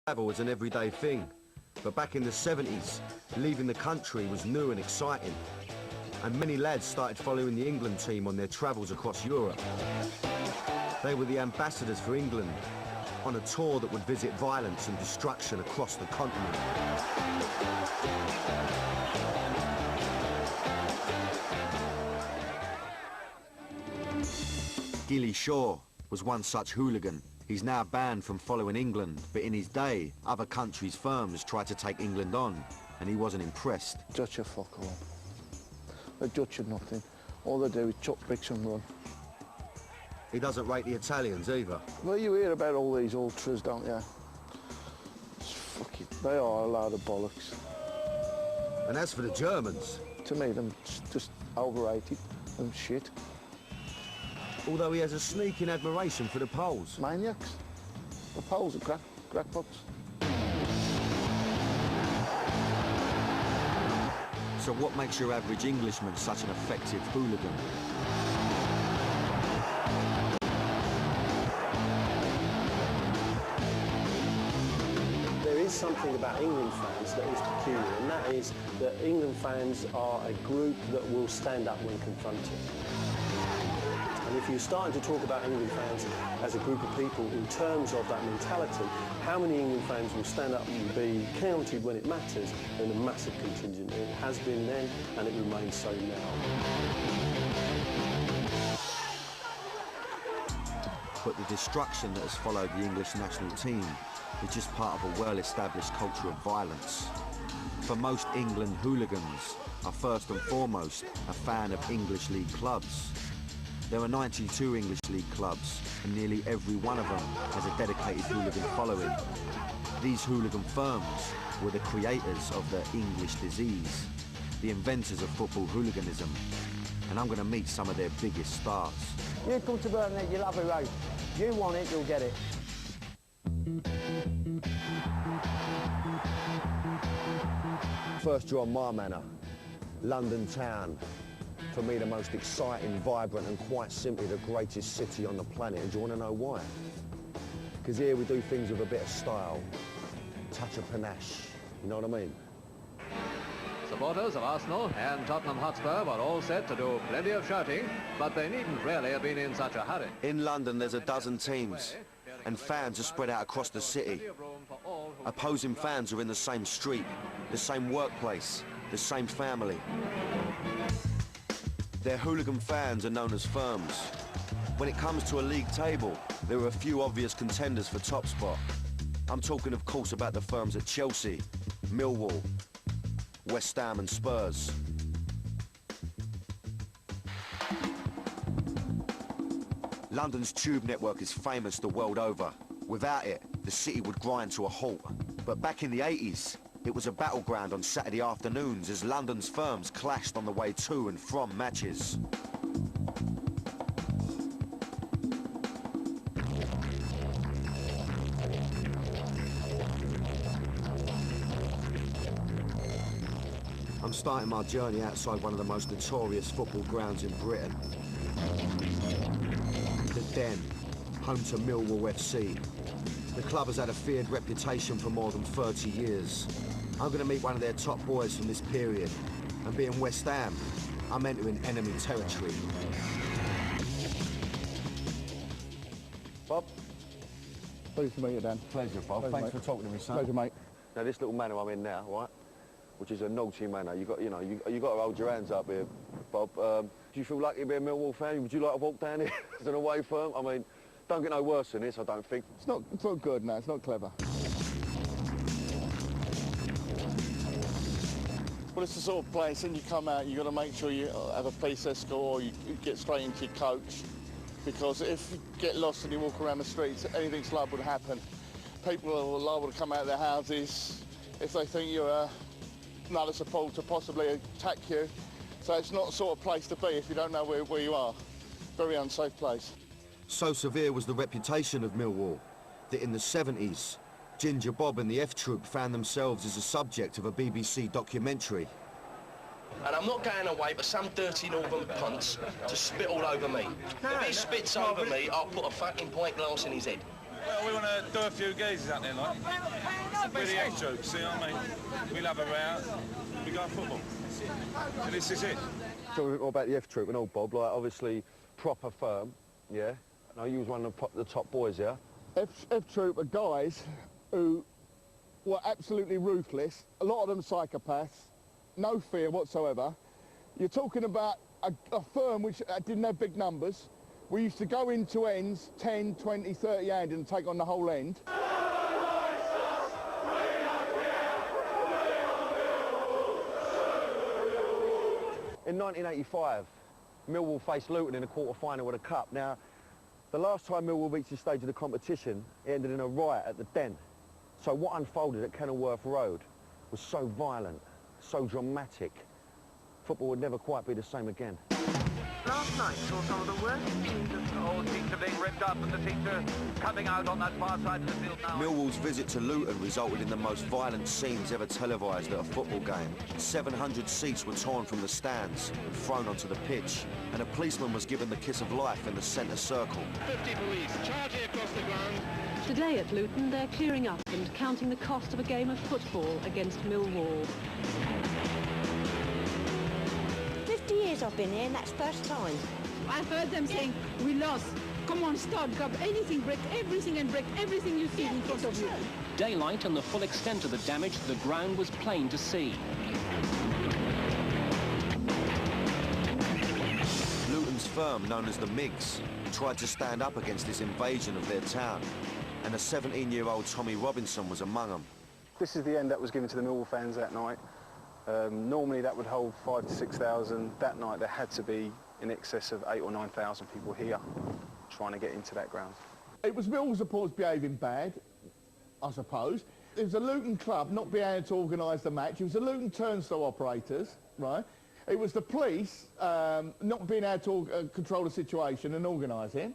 Travel was an everyday thing, but back in the 70s, leaving the country was new and exciting. And many lads started following the England team on their travels across Europe. They were the ambassadors for England on a tour that would visit violence and destruction across the continent. Gilly Shaw was one such hooligan. He's now banned from following England, but in his day, other countries' firms tried to take England on, and he wasn't impressed. Dutch are fuck all. The Dutch are nothing. All they do is chuck bricks and run. He doesn't rate the Italians either. Well, you hear about all these ultras, don't you? Fuck it, they are a load of bollocks. And as for the Germans... To me, them just overrated and shit. Although he has a sneaking admiration for the Poles. Maniacs. The Poles are crackpots. So what makes your average Englishman such an effective hooligan? There is something about England fans that is peculiar, and that is that England fans are a group that will stand up when confronted. And if you're starting to talk about England fans as a group of people in terms of that mentality, how many England fans will stand up and be counted when it matters in a massive contingent? It has been then, and it remains so now. But the destruction that has followed the English national team is just part of a well-established culture of violence. For most England hooligans are first and foremost a fan of English League clubs. There are 92 English League clubs, and nearly every one of them has a dedicated hooligan following. These hooligan firms were the creators of the English disease, the inventors of football hooliganism, and I'm going to meet some of their biggest stars. You come to Burnley, you'll have a road. You want it, you'll get it. First you're on my manor, London town. For me, the most exciting, vibrant, and quite simply the greatest city on the planet. And do you want to know why? Because here we do things with a bit of style, touch of panache. You know what I mean? Supporters of Arsenal and Tottenham Hotspur were all set to do plenty of shouting, but they needn't really have been in such a hurry. In London, there's a dozen teams, and fans are spread out across the city. Opposing fans are in the same street, the same workplace, the same family. Their hooligan fans are known as firms. When it comes to a league table, there are a few obvious contenders for top spot. I'm talking, of course, about the firms at Chelsea, Millwall, West Ham and Spurs. London's tube network is famous the world over. Without it, the city would grind to a halt. But back in the 80s, it was a battleground on Saturday afternoons as London's firms clashed on the way to and from matches. I'm starting my journey outside one of the most notorious football grounds in Britain. The Den, home to Millwall FC. The club has had a feared reputation for more than 30 years. I'm going to meet one of their top boys from this period. And being West Ham, I'm entering enemy territory. Bob? Pleased to meet you, Dan. Pleasure, Bob. Pleasure, Thanks mate. for talking to me, son. Pleasure, mate. Now, this little manor I'm in now, right, which is a naughty manor. You got to hold your hands up here, Bob. Do you feel lucky to be a Millwall fan? Would you like to walk down here as an away firm? I mean, don't get no worse than this, I don't think. It's not good, no. It's not clever. Well, it's the sort of place, and you come out, you've got to make sure you have a police escort or you get straight into your coach, because if you get lost and you walk around the streets, anything liable to happen. People are liable to come out of their houses if they think you're another supporter, possibly attack you. So it's not the sort of place to be if you don't know where you are. Very unsafe place. So severe was the reputation of Millwall that in the 70s, Ginger Bob and the F Troop found themselves as a subject of a BBC documentary. And I'm not going away for some dirty northern punts to spit all over me. If he spits over me, I'll put a fucking pint glass in his head. Well, we want to do a few geezers out there, like. We're the F-troops, see what I mean? We love a row, we go football. And this is it. Tell me a bit more about the F-troop and all, Bob. Like, obviously, proper firm, yeah? And I use one of the top boys, yeah? F-Troop are guys who were absolutely ruthless, a lot of them psychopaths, no fear whatsoever. You're talking about a firm which didn't have big numbers. We used to go into ends, 10, 20, 30 hand and take on the whole end. In 1985, Millwall faced Luton in a quarter-final of the Cup. Now, the last time Millwall reached this stage of the competition, it ended in a riot at the Den. So what unfolded at Kenilworth Road was so violent, so dramatic, football would never quite be the same again. Last night saw some of the worst teams of the whole teams are being ripped up and the teams are coming out on that far side of the field now. Millwall's visit to Luton resulted in the most violent scenes ever televised at a football game. 700 seats were torn from the stands and thrown onto the pitch, and a policeman was given the kiss of life in the centre circle. 50 police charging across the ground. Today at Luton, they're clearing up and counting the cost of a game of football against Millwall. 50 years I've been here and that's first time. I've heard them saying, we lost. Come on, start, grab anything, break everything and break everything you see in front of you. Daylight and the full extent of the damage to the ground was plain to see. Luton's firm, known as the MIGs, tried to stand up against this invasion of their town, and a 17-year-old Tommy Robinson was among them. This is the end that was given to the Millwall fans that night. Normally that would hold 5,000 to 6,000. That night there had to be in excess of 8,000 or 9,000 people here trying to get into that ground. It was Millwall supporters behaving bad, I suppose. It was a Luton club not being able to organise the match. It was the Luton turnstile operators, right? It was the police not being able to control the situation and organise it.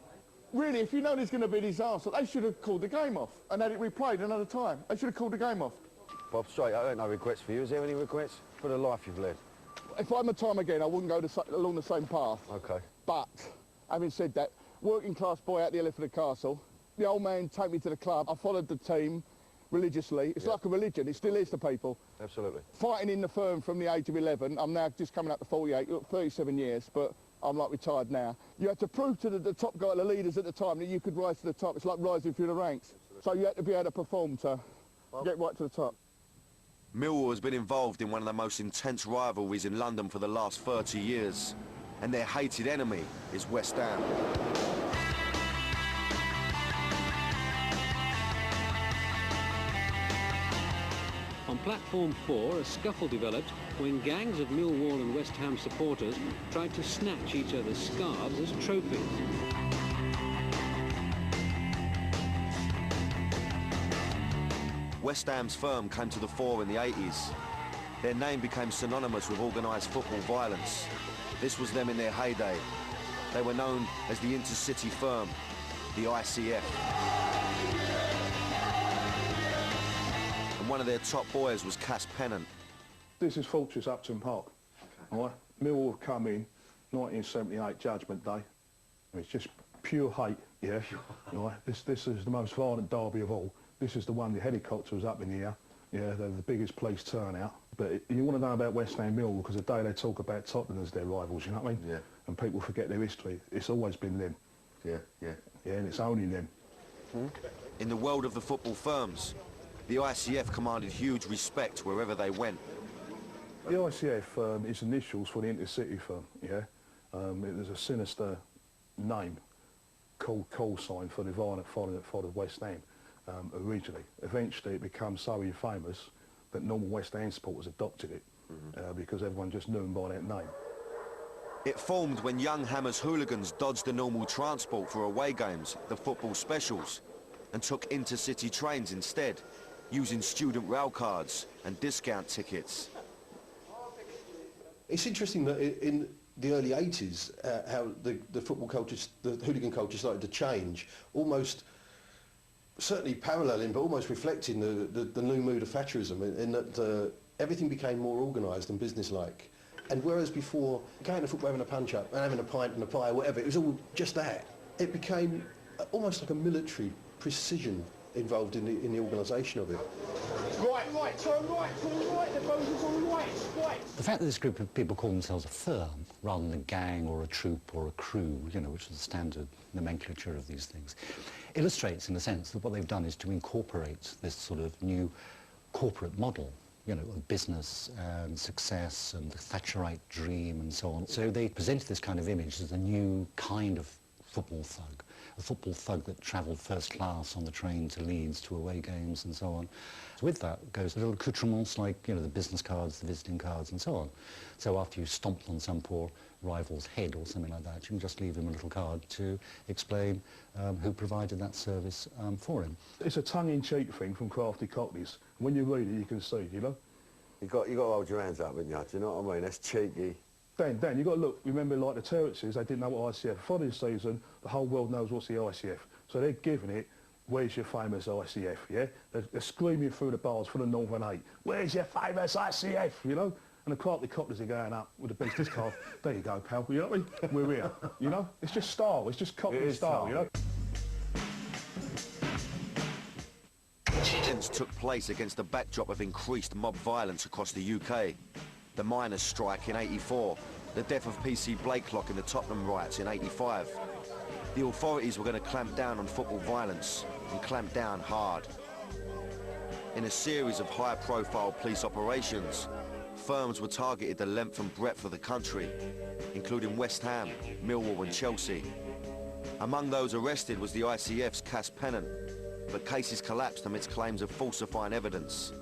Really, if you know there's going to be a disaster, they should have called the game off and had it replayed another time. They should have called the game off. Bob, straight, I don't know regrets for you. Is there any regrets for the life you've led? If I had my time again, I wouldn't go along the same path. OK. But, having said that, working class boy out the Elephant Castle, the old man took me to the club. I followed the team religiously. It's like a religion. It still is to people. Absolutely. Fighting in the firm from the age of 11. I'm now just coming up to 48, 37 years, but I'm like retired now. You had to prove to the top guy, the leaders at the time, that you could rise to the top. It's like rising through the ranks. So you had to be able to perform to get right to the top. Millwall has been involved in one of the most intense rivalries in London for the last 30 years, and their hated enemy is West Ham. On platform 4, a scuffle developed when gangs of Millwall and West Ham supporters tried to snatch each other's scarves as trophies. West Ham's firm came to the fore in the 80s. Their name became synonymous with organised football violence. This was them in their heyday. They were known as the Intercity Firm, the ICF. And one of their top boys was Cass Pennant. This is Fortress Upton Park. Okay. Right? Millwall come in 1978 Judgment Day. It's just pure hate, yeah. Right? This is the most violent derby of all. This is the one, the helicopter was up in the air. Yeah, they're the biggest police turnout. But you want to know about West Ham Millwall because the day they talk about Tottenham as their rivals, you know what I mean? Yeah. And people forget their history. It's always been them. Yeah, yeah. Yeah, and it's only them. In the world of the football firms, the ICF commanded huge respect wherever they went. The ICF is initials for the Intercity Firm, yeah? There's a sinister name called call sign for the violent for the West Ham. Originally. Eventually it became so infamous that normal West Ham supporters adopted it because everyone just knew them by that name. It formed when young Hammers hooligans dodged the normal transport for away games, the football specials, and took intercity trains instead, using student rail cards and discount tickets. It's interesting that in the early 80s, how the football culture, the hooligan culture started to change, almost certainly paralleling but almost reflecting the new mood of Thatcherism in that everything became more organised and businesslike. And whereas before, going to football, having a punch-up and having a pint and a pie or whatever, it was all just that, it became almost like a military precision involved in the organisation of it. Right, turn right, the boat is on right. The fact that this group of people call themselves a firm rather than a gang or a troop or a crew, you know, which is the standard nomenclature of these things, illustrates in a sense that what they've done is to incorporate this sort of new corporate model, you know, of business and success and the Thatcherite dream and so on. So they presented this kind of image as a new kind of football thug, a football thug that travelled first class on the train to Leeds to away games and so on. So with that goes little accoutrements like, you know, the business cards, the visiting cards and so on. So after you stomped on some poor rival's head or something like that, you can just leave him a little card to explain who provided that service for him. It's a tongue-in-cheek thing from Crafty Cockneys. When you read it, you can see, you know? You got to hold your hands up, haven't you? Do you know what I mean? That's cheeky. Dan, you got to look. Remember, like the Terrences, they didn't know what ICF. For this season, the whole world knows what's the ICF. So they're giving it, where's your famous ICF, yeah? They're screaming through the bars for the Northern Eight, where's your famous ICF, you know? And the Crafty Cockneys are going up with the business card. There you go, pal, you know what I mean? We're here, you know? It's just style, it's just Cockney style, you know? Took place against the backdrop of increased mob violence across the UK. The miners' strike in '84, the death of PC Blakelock in the Tottenham riots in '85. The authorities were going to clamp down on football violence, and clamp down hard. In a series of high-profile police operations, firms were targeted the length and breadth of the country, including West Ham, Millwall and Chelsea. Among those arrested was the ICF's Cass Pennant, but cases collapsed amidst claims of falsifying evidence.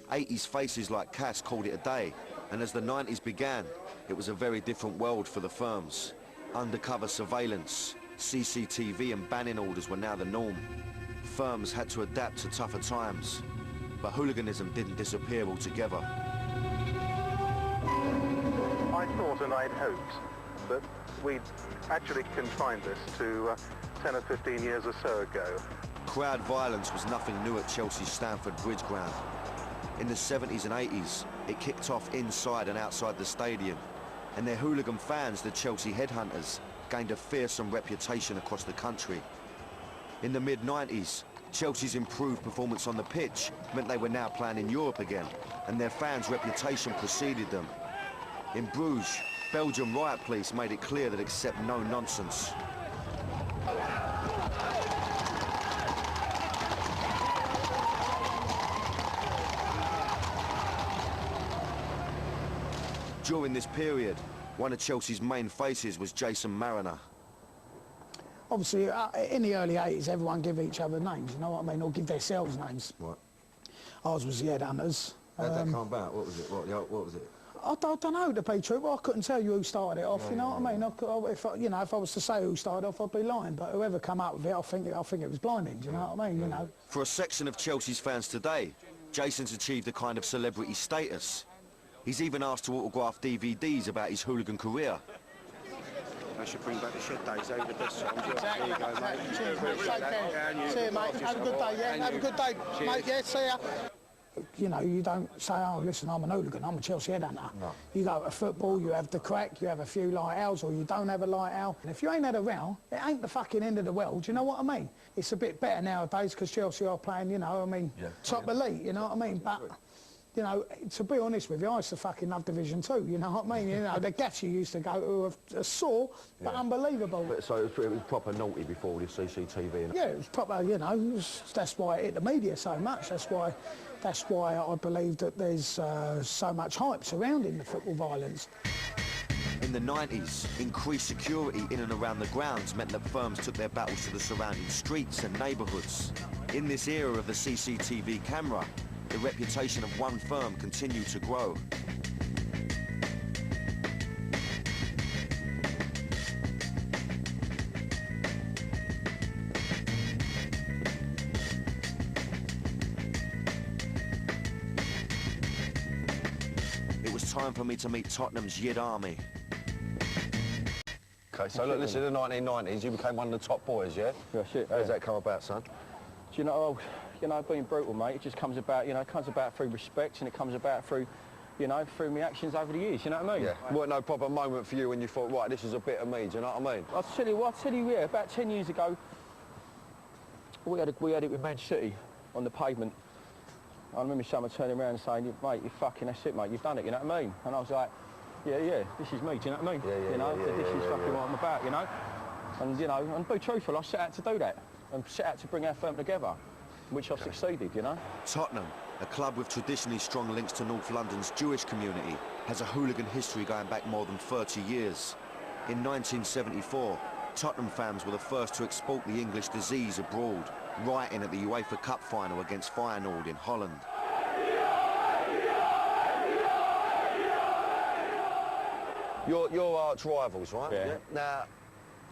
80s faces like Cass called it a day, and as the 90s began, it was a very different world for the firms. Undercover surveillance, CCTV and banning orders were now the norm. Firms had to adapt to tougher times, but hooliganism didn't disappear altogether. I thought and I'd hoped that we'd actually confined this to 10 or 15 years or so ago. Crowd violence was nothing new at Chelsea's Stamford Bridge ground. In the 70s and 80s, it kicked off inside and outside the stadium, and their hooligan fans, the Chelsea Headhunters, gained a fearsome reputation across the country. In the mid-90s, Chelsea's improved performance on the pitch meant they were now playing in Europe again, and their fans' reputation preceded them. In Bruges, Belgian riot police made it clear that accept no nonsense. During this period, one of Chelsea's main faces was Jason Mariner. Obviously, in the early 80s, everyone give each other names, you know what I mean, or give themselves names. Right. Ours was the Headhunters. How'd that come about? What was it? What was it? I don't know, to be true, but I couldn't tell you who started it off, you know what I mean? If I was to say who started off, I'd be lying, but whoever come up with it, I think it was blinding, do you know what I mean, you know? For a section of Chelsea's fans today, Jason's achieved a kind of celebrity status. He's even asked to autograph DVDs about his hooligan career. They should bring back the shed days, they were the best times. Exactly. There you go, mate. Cheers, mate. Take care. See you, mate. Have a good day, yeah? Have a good day, mate. Yeah, see ya. You know, you don't say, oh, listen, I'm an hooligan, I'm a Chelsea headhunter. No. You go to football, you have the crack, you have a few light hours, or you don't have a light hour. And if you ain't had a row, it ain't the fucking end of the world, you know what I mean? It's a bit better nowadays because Chelsea are playing, you know, I mean, top elite, you know what I mean? But, you know, to be honest with you, I used to fucking love Division 2, you know what I mean? You know, the gaffs you used to go to are sore, but unbelievable. So it was proper naughty before with the CCTV? And yeah, it was proper, you know, that's why it hit the media so much. That's why I believe that there's so much hype surrounding the football violence. In the 90s, increased security in and around the grounds meant that firms took their battles to the surrounding streets and neighbourhoods. In this era of the CCTV camera, the reputation of one firm continued to grow. It was time for me to meet Tottenham's Yid Army. Okay, so look, this is the 1990s, you became one of the top boys, yeah? Yeah, shit. How does that come about, son? Do you know, being brutal, mate, it just comes about, you know, it comes about through respect and it comes about through, you know, through my actions over the years, you know what I mean? Yeah. Weren't no proper moment for you when you thought, right, this is a bit of me, do you know what I mean? I'll tell you, yeah, about 10 years ago, we had it with Man City on the pavement. I remember someone turning around and saying, mate, you fucking, that's it, mate, you've done it, you know what I mean? And I was like, yeah, this is me, do you know what I mean? This is fucking what I'm about, you know? And, you know, and be truthful, I set out to do that and set out to bring our firm together, which I've succeeded, you know? Tottenham, a club with traditionally strong links to North London's Jewish community, has a hooligan history going back more than 30 years. In 1974, Tottenham fans were the first to export the English disease abroad, right in at the UEFA Cup final against Feyenoord in Holland. Your arch rivals, right? Yeah. Now,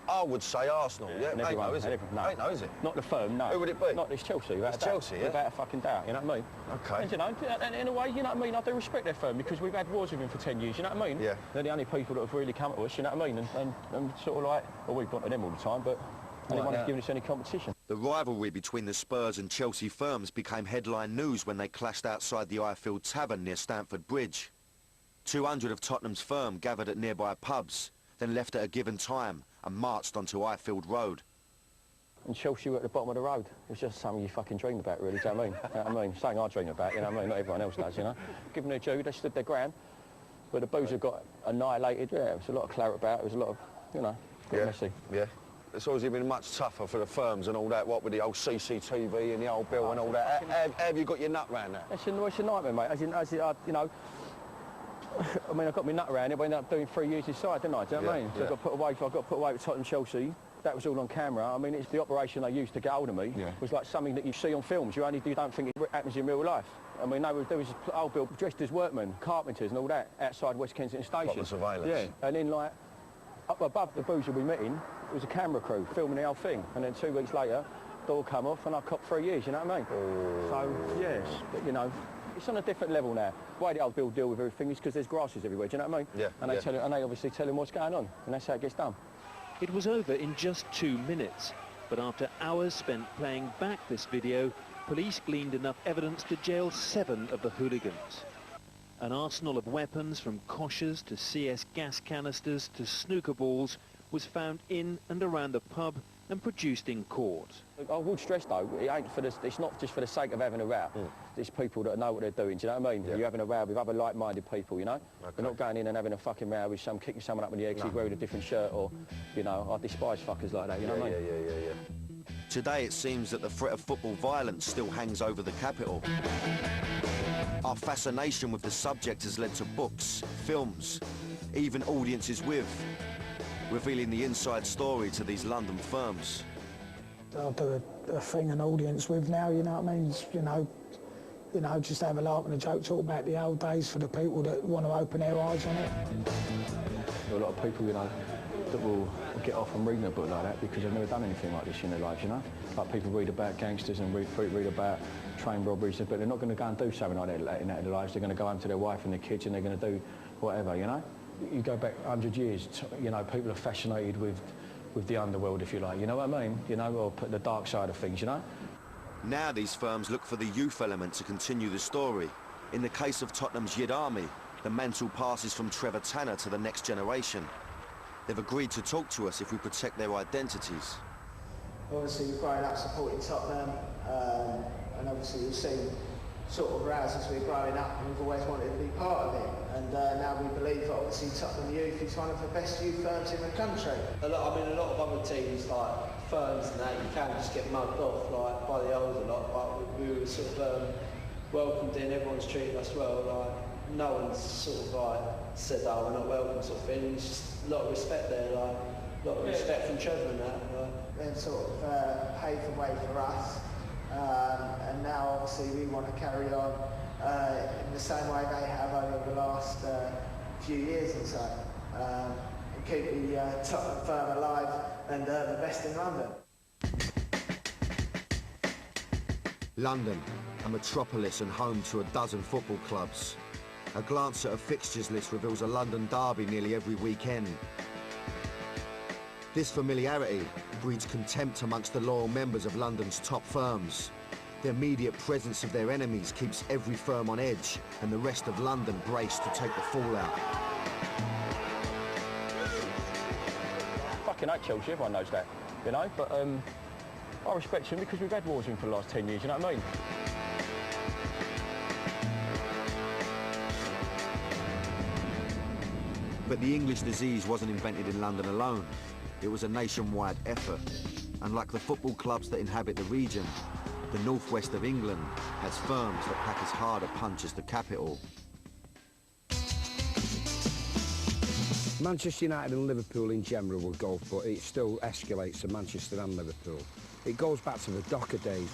I would say Arsenal, yeah? And Ain't no, is it? No. Ain't no, is it? Not the firm, no. Who would it be? Not this Chelsea, without It's a doubt. Chelsea, yeah? Without a fucking doubt, you know what I mean? Okay. And, you know, and in a way, you know what I mean, I do respect their firm because we've had wars with them for 10 years, you know what I mean? Yeah. They're the only people that have really come to us, you know what I mean? And sort of like, well, we've gone to them all the time, but anyone who's given us any competition. The rivalry between the Spurs and Chelsea firms became headline news when they clashed outside the Ifield Tavern near Stamford Bridge. 200 of Tottenham's firm gathered at nearby pubs, then left at a given time and marched onto Ifield Road. And Chelsea were at the bottom of the road. It was just something you fucking dream about, really, do you know what I mean? You know what I mean? Something I dream about, you know what I mean? Not everyone else does, you know? Give them their due, they stood their ground. But the boozer got annihilated, yeah, there was a lot of claret about, it was a lot of, you know, messy. Yeah. It's obviously been much tougher for the firms and all that, what with the old CCTV and the old bill and all that. Have you got your nut round that? It's a nightmare, mate. As you know, I mean, I got my nut around it, but I ended up doing 3 years inside, didn't I? Do you know what I mean? So I got put away with Tottenham Chelsea. That was all on camera. I mean, it's the operation they used to get hold of me was like something that you see on films. You don't think it happens in real life. I mean, there was old Bill dressed as workmen, carpenters and all that outside West Kensington Station. What, the surveillance? Yeah, and then like up above the boozer we met in, it was a camera crew filming the whole thing. And then 2 weeks later, door come off and I copped 3 years. You know what I mean? So yes, but you know. It's on a different level now. The way the old Bill deal with everything is because there's grasses everywhere, do you know what I mean? Yeah. And they obviously tell him what's going on, and that's how it gets done. It was over in just 2 minutes, but after hours spent playing back this video, police gleaned enough evidence to jail 7 of the hooligans. An arsenal of weapons, from koshers to CS gas canisters to snooker balls, was found in and around the pub and produced in court. I would stress though, it's not just for the sake of having a row. It's people that know what they're doing, do you know what I mean? You're having a row with other like-minded people, you know? We're not going in and having a fucking row with kicking someone up in the eggs, he's wearing a different shirt, or, you know, I despise fuckers like that, you know what I mean? Yeah. Today it seems that the threat of football violence still hangs over the capital. Our fascination with the subject has led to books, films, even audiences with, revealing the inside story to these London firms. I'll do a thing an audience with now, you know what I mean? You know, just have a laugh and a joke, talk about the old days for the people that want to open their eyes on it. There are a lot of people, you know, that will get off on reading a book like that because they've never done anything like this in their lives, you know? Like people read about gangsters and read about train robberies, but they're not going to go and do something like that in their lives. They're going to go home to their wife and their kids and they're going to do whatever, you know? You go back 100 years, you know, people are fascinated with the underworld, if you like, you know what I mean? You know, or put the dark side of things, you know? Now these firms look for the youth element to continue the story. In the case of Tottenham's Yid Army, the mantle passes from Trevor Tanner to the next generation. They've agreed to talk to us if we protect their identities. Obviously we've grown up supporting Tottenham, and obviously we've seen sort of rows as we're growing up, and we've always wanted to be part of it. And now we believe that obviously Tottenham Youth is one of the best youth firms in the country. A lot of other teams, like firms and that, you can just get mugged off like by the older lot, but we were sort of welcomed in, everyone's treated us well, like no one's sort of like said, oh, we're not welcome sort of thing. It's just a lot of respect there, like a lot of respect from Trevor and that. They've sort of paved the way for us. And now obviously we want to carry on in the same way they have over the last few years or so, and keep the Tottenham firm alive and the best in London. London, a metropolis and home to a dozen football clubs. A glance at a fixtures list reveals a London derby nearly every weekend. This familiarity breeds contempt amongst the loyal members of London's top firms. The immediate presence of their enemies keeps every firm on edge and the rest of London braced to take the fallout. Fucking hate Chelsea, everyone knows that, you know, but I respect him because we've had wars with him for the last 10 years, you know what I mean? But the English disease wasn't invented in London alone. It was a nationwide effort. And like the football clubs that inhabit the region, the northwest of England has firms that pack as hard a punch as the capital. Manchester United and Liverpool in general will golf, but it still escalates to Manchester and Liverpool. It goes back to the Docker days.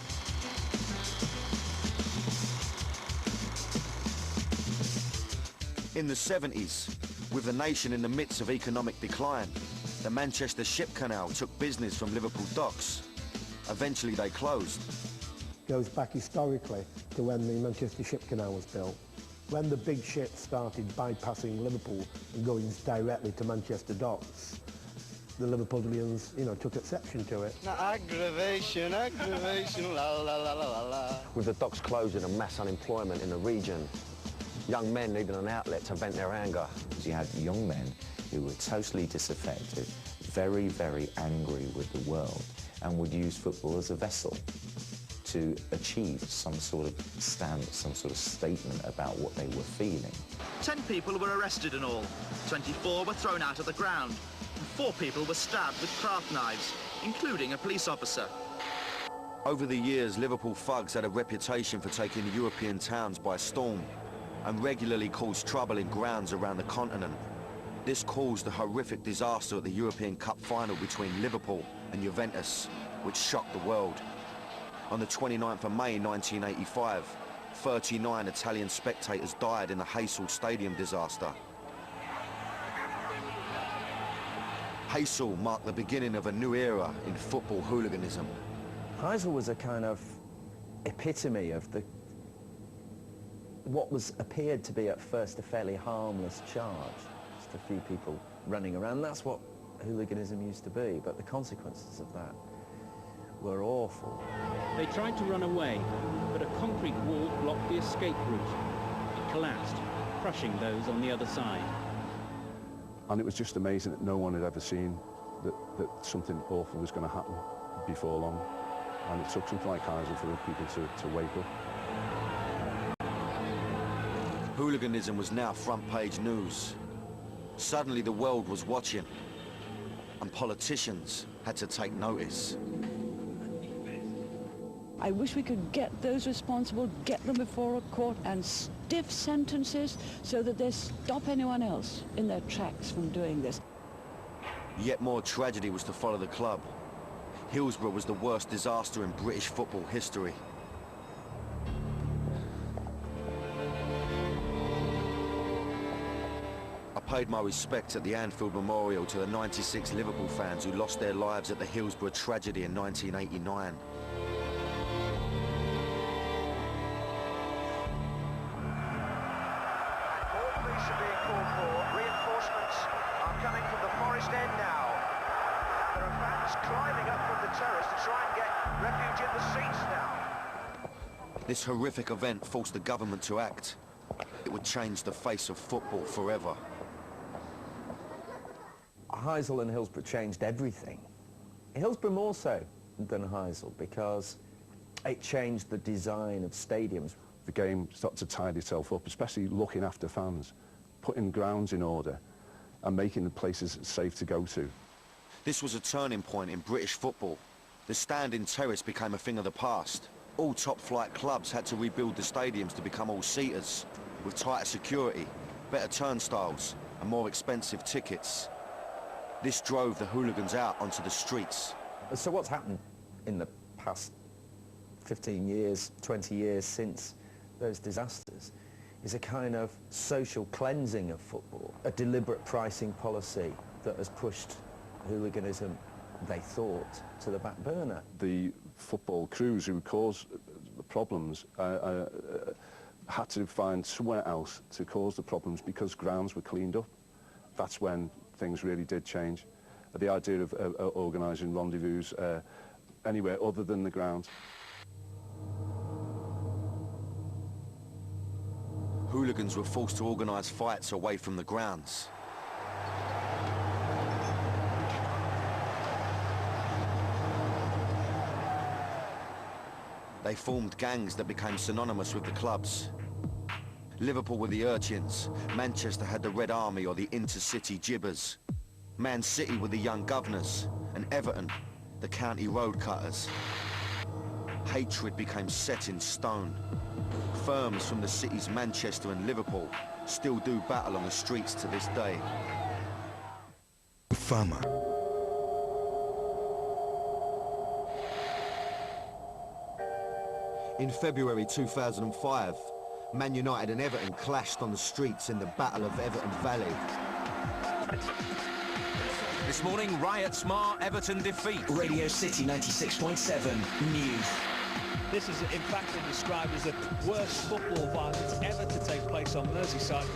In the 70s, with the nation in the midst of economic decline, the Manchester Ship Canal took business from Liverpool docks. Eventually they closed. Goes back historically to when the Manchester Ship Canal was built. When the big ships started bypassing Liverpool and going directly to Manchester docks, the Liverpoolians, you know, took exception to it. Aggravation, aggravation, la la la la la. With the docks closing and mass unemployment in the region, young men needed an outlet to vent their anger. You had young men who were totally disaffected, very, very angry with the world, and would use football as a vessel to achieve some sort of stance, some sort of statement about what they were feeling. 10 people were arrested in all. 24 were thrown out of the ground. And 4 people were stabbed with craft knives, including a police officer. Over the years, Liverpool thugs had a reputation for taking European towns by storm and regularly caused trouble in grounds around the continent. This caused a horrific disaster at the European Cup final between Liverpool and Juventus, which shocked the world. On the 29th of May 1985, 39 Italian spectators died in the Heysel Stadium disaster. Heysel marked the beginning of a new era in football hooliganism. Heysel was a kind of epitome of what appeared to be at first a fairly harmless charge. Just a few people running around. That's what hooliganism used to be, but the consequences of that were awful. They tried to run away, but a concrete wall blocked the escape route. It collapsed, crushing those on the other side. And it was just amazing that no one had ever seen that something awful was going to happen before long. And it took something like Heysel for the people to wake up. Hooliganism was now front-page news. Suddenly the world was watching, and politicians had to take notice. I wish we could get those responsible, get them before a court, and stiff sentences so that they stop anyone else in their tracks from doing this. Yet more tragedy was to follow the club. Hillsborough was the worst disaster in British football history. I paid my respects at the Anfield Memorial to the 96 Liverpool fans who lost their lives at the Hillsborough tragedy in 1989. This horrific event forced the government to act. It would change the face of football forever. Heysel and Hillsborough changed everything. Hillsborough more so than Heysel, because it changed the design of stadiums. The game started to tidy itself up, especially looking after fans, putting grounds in order and making the places safe to go to. This was a turning point in British football. The standing terrace became a thing of the past. All top-flight clubs had to rebuild the stadiums to become all-seaters, with tighter security, better turnstiles, and more expensive tickets. This drove the hooligans out onto the streets. So what's happened in the past 15 years, 20 years since those disasters is a kind of social cleansing of football, a deliberate pricing policy that has pushed hooliganism, they thought, to the back burner. The football crews who caused the problems had to find somewhere else to cause the problems because grounds were cleaned up. That's when things really did change. The idea of organising rendezvous anywhere other than the ground. Hooligans were forced to organise fights away from the grounds. They formed gangs that became synonymous with the clubs. Liverpool were the urchins, Manchester had the Red Army or the intercity jibbers. Man City were the young governors, and Everton, the county road cutters. Hatred became set in stone. Firms from the cities Manchester and Liverpool still do battle on the streets to this day. Fama. In February 2005, Man United and Everton clashed on the streets in the Battle of Everton Valley. This morning, riots mar Everton defeat. Radio City 96.7 News. This has in fact been described as the worst football violence ever to take place on Merseyside.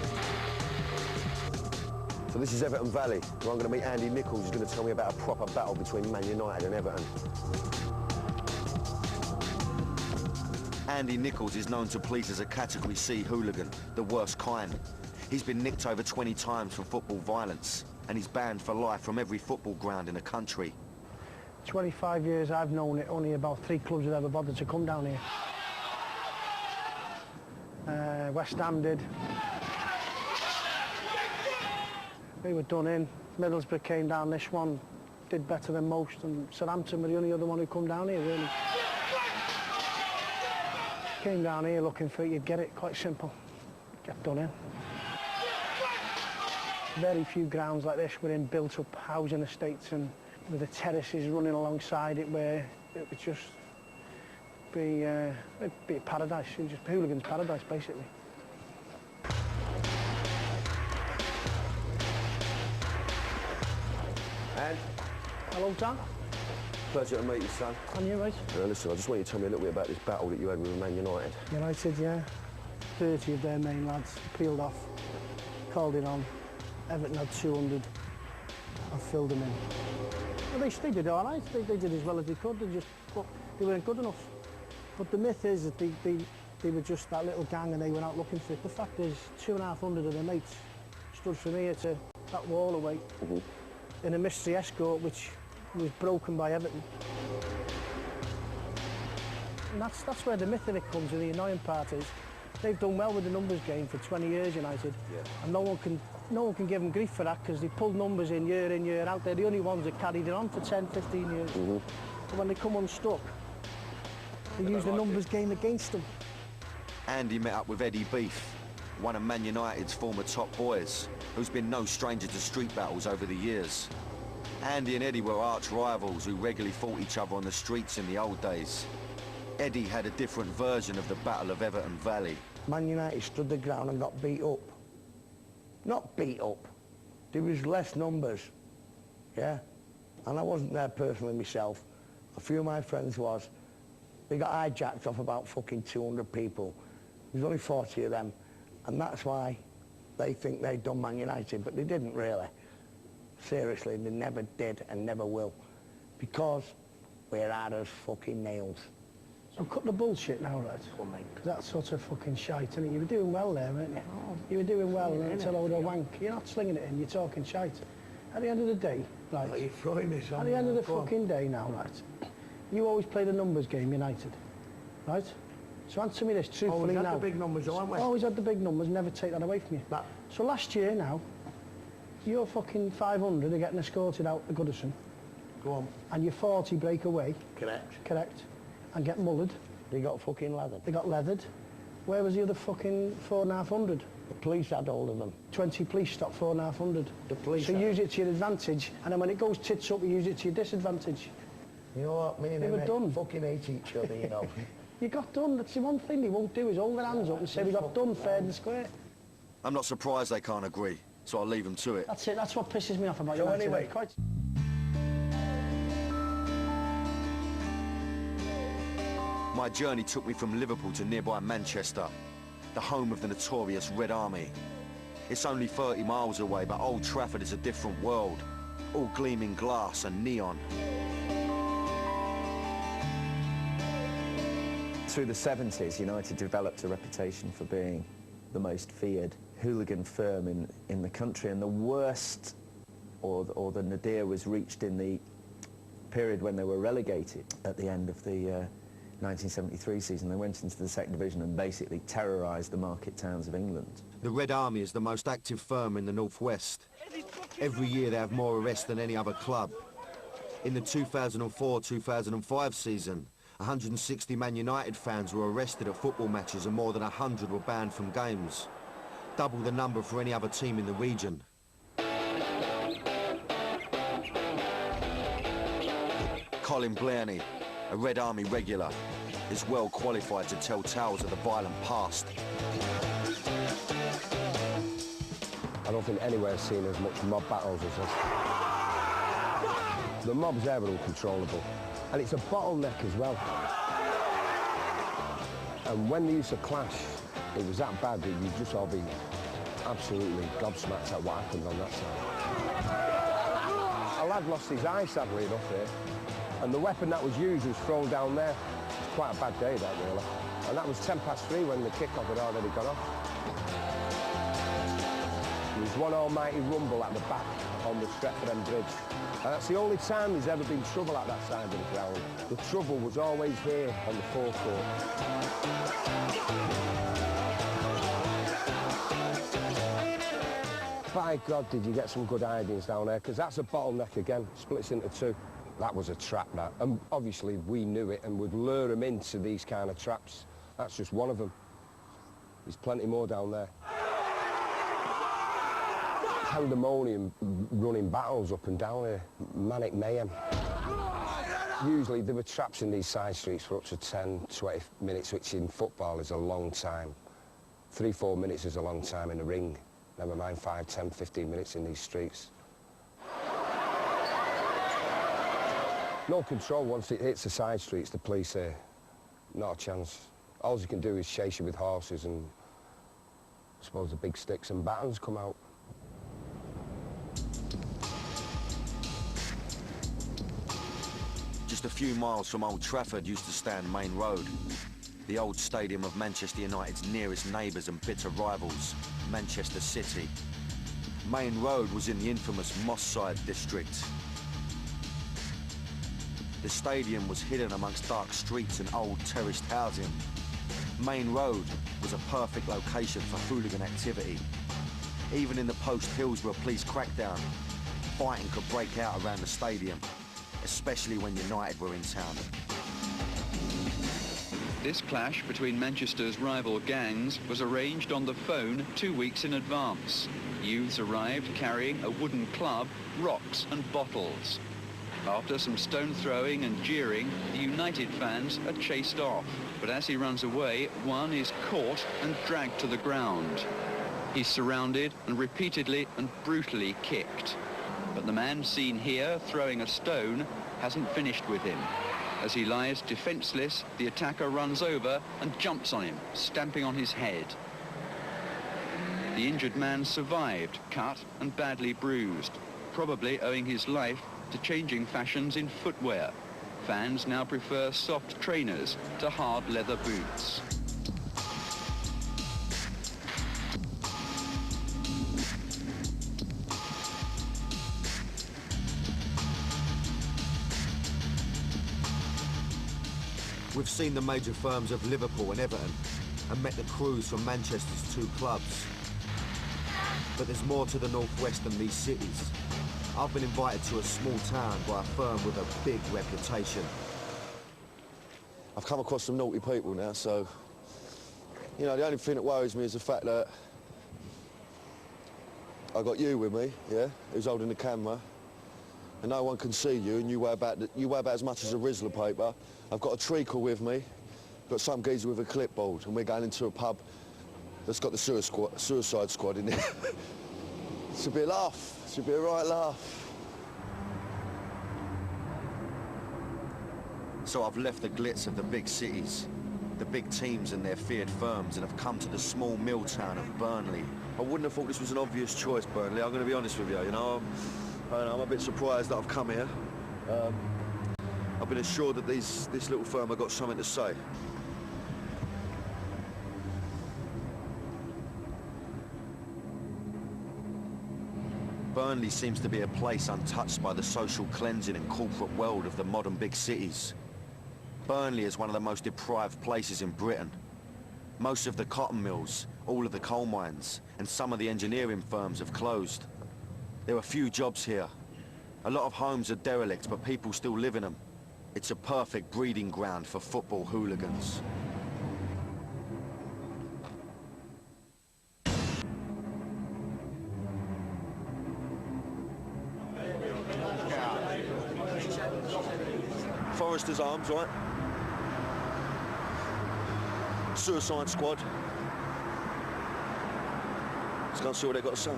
So this is Everton Valley, where I'm going to meet Andy Nichols, who's going to tell me about a proper battle between Man United and Everton. Andy Nichols is known to police as a Category C hooligan, the worst kind. He's been nicked over 20 times for football violence, and he's banned for life from every football ground in the country. 25 years I've known it, only about 3 clubs have ever bothered to come down here. West Ham did. We were done in. Middlesbrough came down this one, did better than most, and Southampton were the only other one who come down here, really. Came down here looking for it, you'd get it, quite simple. Get done in. Very few grounds like this were in built-up housing estates and with the terraces running alongside it, where it would just be a paradise. It was just hooligans' paradise, basically. And? Hello, Dan. Pleasure to meet you, son. And you, mate? Listen, I just want you to tell me a little bit about this battle that you had with Man United. United, yeah. 30 of their main lads peeled off, called it on. Everton had 200. I filled them in. Well, they did all right. They did as well as they could. They weren't good enough. But the myth is that they were just that little gang and they went out looking for it. The fact is, 250 of their mates stood from here to that wall away in a mystery escort which was broken by Everton. And that's where the myth of it comes, and the annoying part is they've done well with the numbers game for 20 years, United, and no one can give them grief for that, because they pulled numbers in, year out. They're the only ones that carried it on for 10, 15 years. But when they come unstuck, they use the numbers game against them. Andy met up with Eddie Beef, one of Man United's former top boys, who's been no stranger to street battles over the years. Andy and Eddie were arch rivals who regularly fought each other on the streets in the old days. Eddie had a different version of the Battle of Everton Valley. Man United stood the ground and got beat up. Not beat up, there was less numbers, yeah? And I wasn't there personally myself. A few of my friends was. They got hijacked off about fucking 200 people. There's only 40 of them, and that's why they think they'd done Man United, but they didn't really. Seriously, they never did and never will, because we're hard as fucking nails. So cut the bullshit now, right? Because that's sort of fucking shite, innit? You were doing well there, weren't you? You were doing well until a load of wank. You're not slinging it in, you're talking shite. At the end of the day, right? You're throwing this on. At the end of the fucking day now, right? You always play the numbers game, United, right? So answer me this truthfully now. Always had the big numbers, haven't we? Always had the big numbers, never take that away from you. So last year now, your fucking 500 are getting escorted out to Goodison. Go on. And your 40 break away. Correct. Correct. And get mullered. They got fucking leathered. They got leathered. Where was the other fucking 4,500? The police had hold of them. 20 police stopped 4,500. The police. So you use it to your advantage, and then when it goes tits up, you use it to your disadvantage. You know what, me and they were done. Fucking hate each other, you know. You got done. That's the one thing they won't do, is hold their hands up and say we got done fair and square. I'm not surprised they can't agree, so I'll leave them to it. That's it. That's what pisses me off about you. So anyway, My journey took me from Liverpool to nearby Manchester, the home of the notorious Red Army. It's only 30 miles away, but Old Trafford is a different world, all gleaming glass and neon. Through the 70s, United developed a reputation for being the most feared hooligan firm in the country, and the worst, or the nadir, was reached in the period when they were relegated at the end of the 1973 season. They went into the second division and basically terrorised the market towns of England. The Red Army is the most active firm in the Northwest. Every year they have more arrests than any other club. In the 2004-2005 season, 160 Man United fans were arrested at football matches and more than 100 were banned from games. Double the number for any other team in the region. Colin Blairney, a Red Army regular, is well qualified to tell tales of the violent past. I don't think anywhere's seen as much mob battles as this. The mobs there are uncontrollable, and it's a bottleneck as well. And when they used to clash, it was that bad that you'd just all be absolutely gobsmacked at what happened on that side. A lad lost his eye, sadly enough, here, and the weapon that was used was thrown down there. It was quite a bad day, that, really. And that was 3:10 when the kick-off had already gone off. There was one almighty rumble at the back on the Stretford End Bridge. And that's the only time there's ever been trouble at that side of the ground. The trouble was always here on the forecourt. By God, did you get some good ideas down there, because that's a bottleneck again, splits into two. That was a trap, that. And obviously we knew it and would lure them into these kind of traps. That's just one of them. There's plenty more down there. Pandemonium running battles up and down here, manic mayhem. Usually there were traps in these side streets for up to 10, 20 minutes, which in football is a long time. 3-4 minutes is a long time in a ring, never mind 5, 10, 15 minutes in these streets. No control once it hits the side streets, the police here, not a chance. All you can do is chase you with horses and I suppose the big sticks and batons come out. Just a few miles from Old Trafford used to stand Main Road, the old stadium of Manchester United's nearest neighbours and bitter rivals, Manchester City. Main Road was in the infamous Moss Side district. The stadium was hidden amongst dark streets and old terraced housing. Main Road was a perfect location for hooligan activity. Even in the post-Hillsborough police crackdown, fighting could break out around the stadium, especially when United were in town. This clash between Manchester's rival gangs was arranged on the phone 2 weeks in advance. Youths arrived carrying a wooden club, rocks and bottles. After some stone throwing and jeering, the United fans are chased off. But as he runs away, one is caught and dragged to the ground. He's surrounded and repeatedly and brutally kicked. But the man seen here throwing a stone hasn't finished with him. As he lies defenseless, the attacker runs over and jumps on him, stamping on his head. The injured man survived, cut and badly bruised, probably owing his life to changing fashions in footwear. Fans now prefer soft trainers to hard leather boots. We've seen the major firms of Liverpool and Everton and met the crews from Manchester's two clubs. But there's more to the northwest than these cities. I've been invited to a small town by a firm with a big reputation. I've come across some naughty people now, so, you know, the only thing that worries me is the fact that I got you with me, yeah, who's holding the camera, and no one can see you, and you weigh about as much as a Rizzler paper. I've got a treacle with me, got some geezer with a clipboard, and we're going into a pub that's got the suicide squad in it. It should be a laugh. It should be a right laugh. So I've left the glitz of the big cities, the big teams and their feared firms, and have come to the small mill town of Burnley. I wouldn't have thought this was an obvious choice, Burnley. I'm going to be honest with you, you know. I'm a bit surprised that I've come here. I've been assured that this little firm have got something to say. Burnley seems to be a place untouched by the social cleansing and corporate world of the modern big cities. Burnley is one of the most deprived places in Britain. Most of the cotton mills, all of the coal mines, and some of the engineering firms have closed. There are few jobs here. A lot of homes are derelict, but people still live in them. It's a perfect breeding ground for football hooligans. Forrester's Arms, right? Suicide Squad. Let's go and see what they've got to say.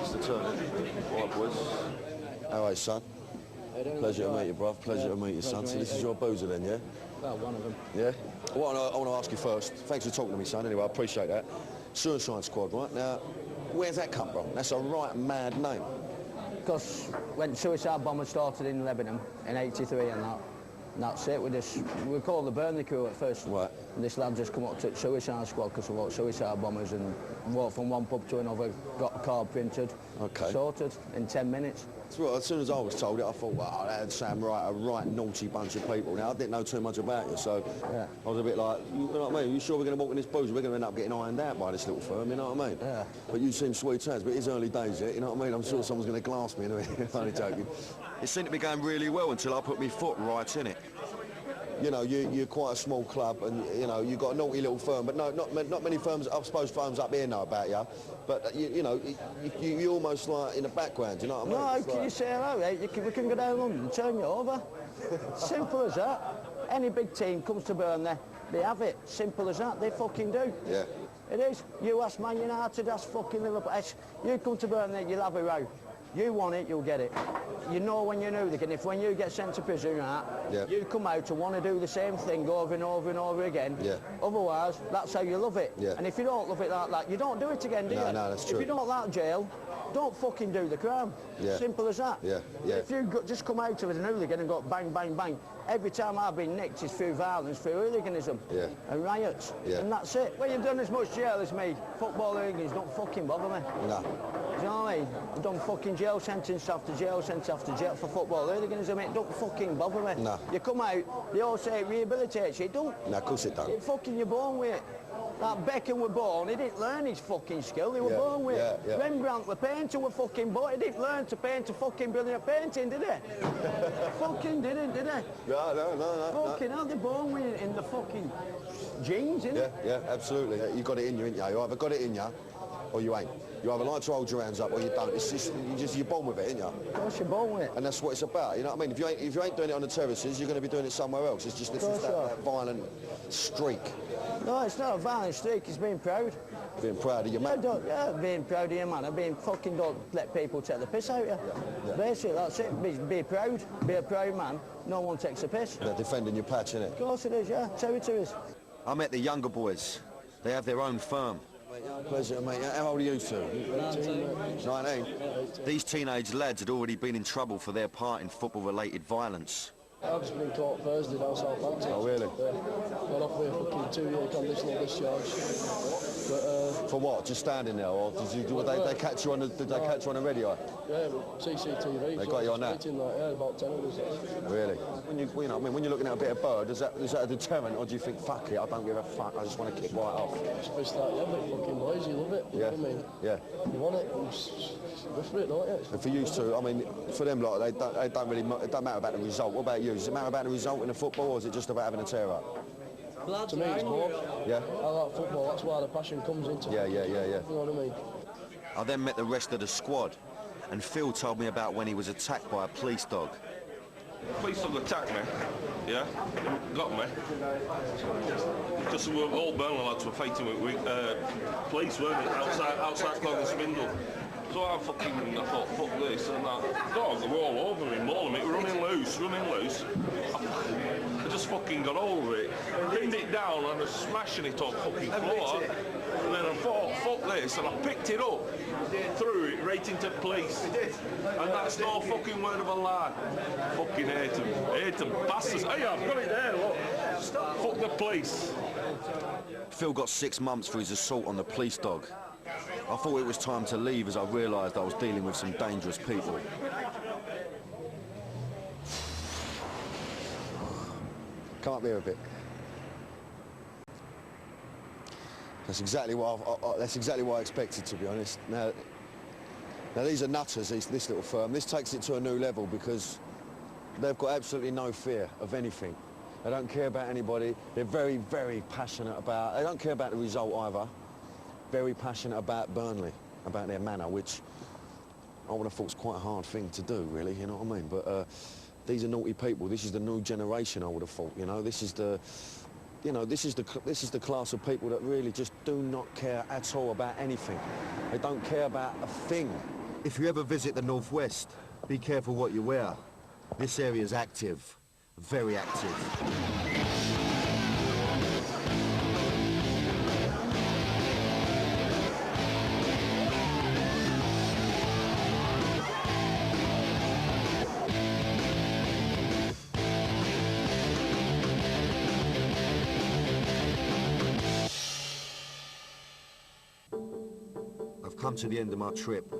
It's the turn. All right, boys. How are you, son? Pleasure to meet you, bruv. Pleasure to meet you, son. So this is your boozer then, yeah? Well, one of them. Yeah? Well, I want to ask you first. Thanks for talking to me, son. Anyway, I appreciate that. Suicide Squad, right? Now, where's that come from? That's a right mad name. Because when suicide bomber started in Lebanon in '83 and that's it. We called the Burnley crew at first. Right. And this lad just come up to Suicide Squad because we wrote suicide bombers and walked from one pub to another, got a card printed, sorted in 10 minutes. Well, as soon as I was told it, I thought, wow, that'd sound right, a right naughty bunch of people. Now, I didn't know too much about you, so yeah. I was a bit like, you know what I mean? You sure we're going to walk in this booze? We're going to end up getting ironed out by this little firm, you know what I mean? Yeah. But you seem sweet as, but it's early days yet, you know what I mean? I'm sure someone's going to glass me in a minute. Only joking. It seemed to be going really well until I put my foot right in it. You know, you're quite a small club, and you know you've got a naughty little firm, but not many firms. I suppose firms up here know about you, but you know you're almost like in the background. You know what I mean? No, can you say hello? We can go down London and turn you over. Simple as that. Any big team comes to Burnley, they have it. Simple as that. They fucking do. Yeah. It is. You ask Man United, that's fucking Liverpool. You come to Burnley, you'll have a row. You want it, you'll get it. You know when you're hooligan, if when you get sent to prison, right, you come out and want to do the same thing over and over and over again. Yeah. Otherwise, that's how you love it. Yeah. And if you don't love it like that, you don't do it again, do you? No, that's true. If you don't like jail, don't fucking do the crime. Yeah. Simple as that. Yeah, yeah. If you just come out as an hooligan and go bang, bang, bang, every time I've been nicked is through violence, through hooliganism and riots. Yeah. And that's it. Well, you've done as much jail as me. Football hooligans don't fucking bother me. No. Do you know what I mean? I've done fucking jail sentence after jail sentence after jail for football hooliganism. It don't fucking bother me. No. You come out, they all say it rehabilitates you. It don't. No, of course it don't. You're born with it. Like Beckham were born, he didn't learn his fucking skill, he were born with it. Yeah. Rembrandt, the painter, were fucking born, he didn't learn to paint a fucking brilliant painting, did he? Fucking didn't, did he? No. Fucking hell, they're born with it in the fucking genes, innit? Yeah, absolutely. You got it in you, ain't you? You either got it in you, or you ain't. You either like to hold your hands up or you don't. It's just you're born with it, ain't you? Of course you're born with it. And that's what it's about, you know what I mean? If you ain't doing it on the terraces, you're going to be doing it somewhere else. It's just that violent streak. No, it's not a violent streak, it's being proud. Being proud of your man? Being proud of your man. Don't let people take the piss out of you. Yeah. Basically, that's it. Be proud. Be a proud man. No one takes a piss. They're defending your patch, innit? Of course it is, yeah. Territories. I met the younger boys. They have their own firm. Pleasure, mate. How old are you two? 19. These teenage lads had already been in trouble for their part in football-related violence. I've just been caught Thursday down Southampton. Oh, really? Got off with a fucking 2-year conditional discharge. But, for what? Just standing there, or did they catch you on the? Did they catch you on the radio? Yeah, CCTV. They got you on that. About 10 of us. Really? When you're looking at a bit of bird, is that a deterrent, or do you think fuck it? I don't give a fuck. I just want to kick right off. It's like fucking boys, you love it. Yeah. You know what I mean? Yeah. You want it. Go for it, don't you? And for you two, I mean, for them, like they don't really. It don't matter about the result. What about you? Does it matter about the result in the football, or is it just about having a tear up? To me, it's both. Yeah. I like football. That's why the passion comes into it. Yeah. You know what I mean? I then met the rest of the squad, and Phil told me about when he was attacked by a police dog. Police dog attacked me, yeah, got me. Because we were all Burnley lads were fighting with police, weren't it, outside Clog Spindle. So I thought, fuck this, and that dog were all over me, mauling me, running loose. I just fucking got over it, pinned it down and I was smashing it on fucking floor. And then I thought, fuck this, and I picked it up, threw it right into the police. And that's no fucking word of a lie. Fucking hate them, bastards. Hey, I've got it there, look. Fuck the police. Phil got 6 months for his assault on the police dog. I thought it was time to leave as I realised I was dealing with some dangerous people. Come up here a bit. That's exactly what that's exactly what I expected, to be honest. Now these are nutters. This little firm. This takes it to a new level because they've got absolutely no fear of anything. They don't care about anybody. They're very, very passionate about. They don't care about the result either. Very passionate about Burnley, about their manner, which I would have thought was quite a hard thing to do, really. You know what I mean? But these are naughty people. This is the new generation. I would have thought. You know, this is the. You know, this is the class of people that really just do not care at all about anything. They don't care about a thing. If you ever visit the Northwest, be careful what you wear. This area is active, very active. I've come to the end of my trip,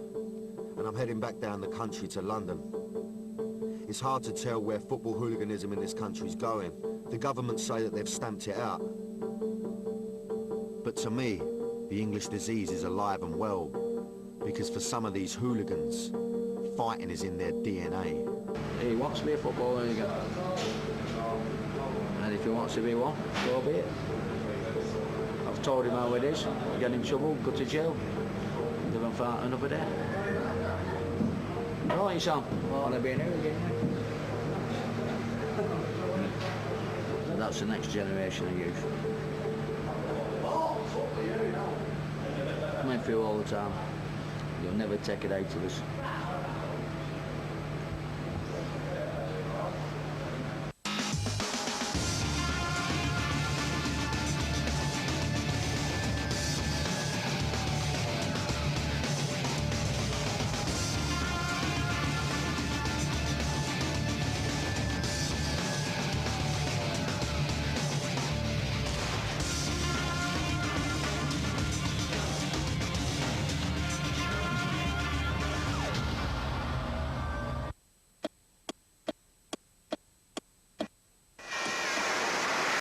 and I'm heading back down the country to London. It's hard to tell where football hooliganism in this country is going. The government say that they've stamped it out. But to me, the English disease is alive and well, because for some of these hooligans, fighting is in their DNA. He wants to be a football hooligan. And if he wants to be one, so be it. I've told him how it is. Get in trouble, go to jail. Live and fight another day. All right, son. I want to be an hooligan. That's the next generation of youth. Come in through all the time. You'll never take it out of us.